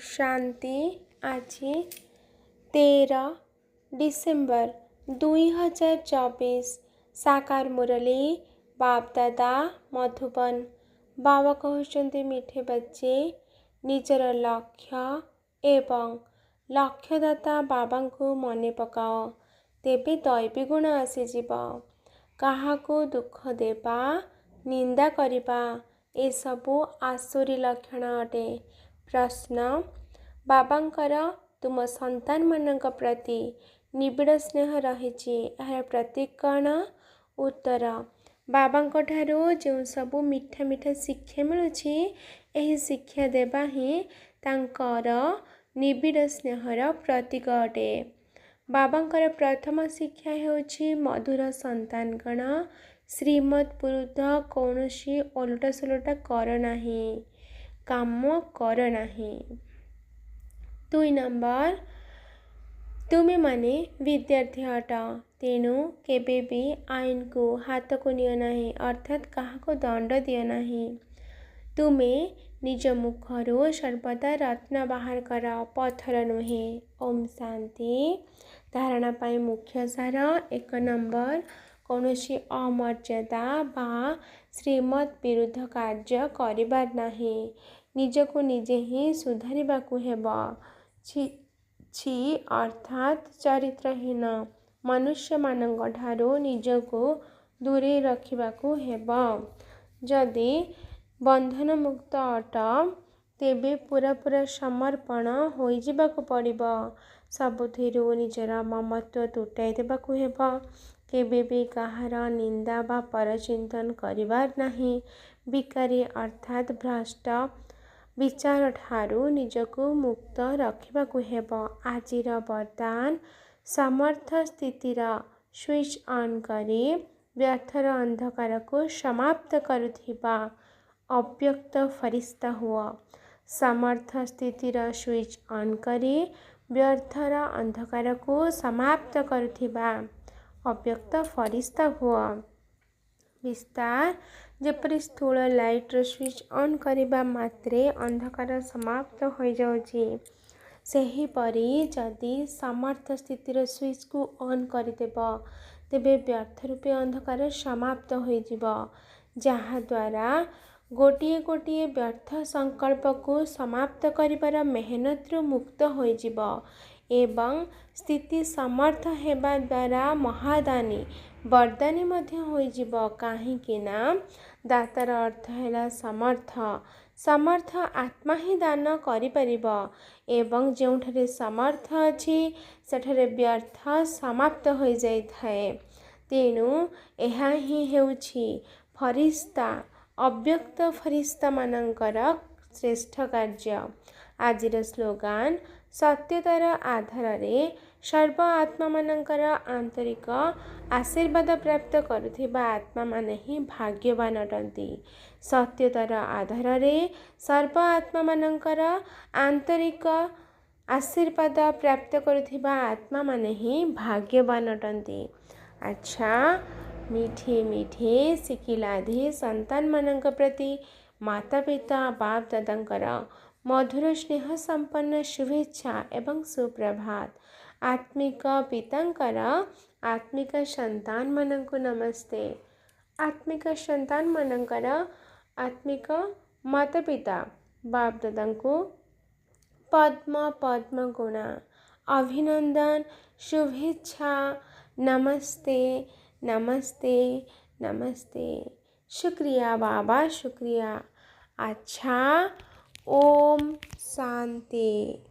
शांति। आज 13 डिसेम्बर 2024 साकार मुरली बाप दादा मधुबन। बाबा कहते मीठे बच्चे निजर लक्ष्य एवं लक्ष्यदाता बाबा को मने पकाओ तेबे दैवी गुण आसीजिब। काहाको दुख देवा निंदा करिबा ए सबु आसुरी लक्षण अटे। प्रश्न बाबांकर तुम संतान मानक प्रति निबिड़ स्नेह रही यार प्रतीक कौन? उत्तर बाबांक ठारू जो सबु मीठा मीठा शिक्षा मिलुछि एही शिक्षा देवा ही तांकर निबिड़ स्नेहर प्रतीक अटे। बाबांकर प्रथम शिक्षा हेउछि मधुर संतान गण श्रीमत विरुद्ध कौनसी ओलटा सोलटा कर नाही, काम कर नाही। 2 नंबर तुमे माने विद्यार्थी हट तेणु केबे भी आईन को हाथ को नियो नाही अर्थात काहाको दंड दियो नाही। तुमे निज मुखरू सर्वदा रत्न बाहर कर पत्थर नुहे। ओम शांति। धारणा पाई मुख्य सार 1 नंबर कौनसी अमर्यादा बा श्रीमत विरुद्ध कार्य करिबार नाही। निजको निजे ही सुधारिबाकु हेबा। छी अर्थात चरित्रहीन मनुष्य मानक ठारू निजको दूरे रखिबाकु हेबा। जदि बंधन मुक्त अट तेबे पूरा पूरा समर्पण होई जिबाकु पड़िबो। सबुथिरू निजर ममत्व तुटाई देबाकु हेबा। केबे भी कहार निंदा बा परचिंतन करिबार नाही। विकारी अर्थात भ्रष्ट विचार ठारू निजको मुक्त रखिबाकु हेबो। आजिर वरदान समर्थ स्थितिर स्विच ऑन करी व्यर्थर अंधकार को समाप्त करुथिबा अव्यक्त फरिश्ता हुआ। समर्थ स्थितिर स्विच ऑन करी व्यर्थर अंधकार को समाप्त करुथिबा अव्यक्त फरिश्ता हुआ। विस्तार जेपरि स्थूल लाइटर स्विच ऑन करिबा मात्रे अंधकार समाप्त हो जाउछि सेहीपरि जदि समर्थ स्थितिर स्विच को ऑन करदेब तेबे व्यर्थ रूपे अंधकार समाप्त होइजिब जहाद्वारा गोटिए गोटिए व्यर्थ संकल्प को समाप्त करिबार मेहनतरू मुक्त होइजिब एवं स्थिति समर्थ हेबा द्वारा महादानी वरदानी मध्य होइजिब। काहेकि ना दातार अर्थ है समर्थ। समर्थ आत्मा ही दान करिपारिब एवं जोंठारे समर्थ अछि सेठारे व्यर्थ समाप्त हो जाई थाए। तेणु एहा ही हेउछि फरिश्ता अव्यक्त फरिश्ता मानकर श्रेष्ठ कार्य। आजिर स्लोगान सत्यतार आधार रे सर्व आत्मा मानकर आंतरिक आशीर्वाद प्राप्त करुथिबा आत्मा माने ही भाग्यवान अटंती। सत्यतार आधार रे सर्व आत्मा मानकर आंतरिक आशीर्वाद प्राप्त करुथिबा आत्मा माने ही भाग्यवान अटंती। अच्छा मीठे मीठे शिखिलाधि संतान मानक प्रति माता पिता बाप दादांकर मधुर स्नेह संपन्न शुभेच्छा एवं सुप्रभात। आत्मिक पितांकर आत्मिक संतान मानक नमस्ते। आत्मिक संतान मानकर आत्मिक माता पिता बाप दादांको पद्म पद्म गुणा अभिनंदन शुभेच्छा नमस्ते नमस्ते नमस्ते। शुक्रिया बाबा शुक्रिया। अच्छा ओम शांति।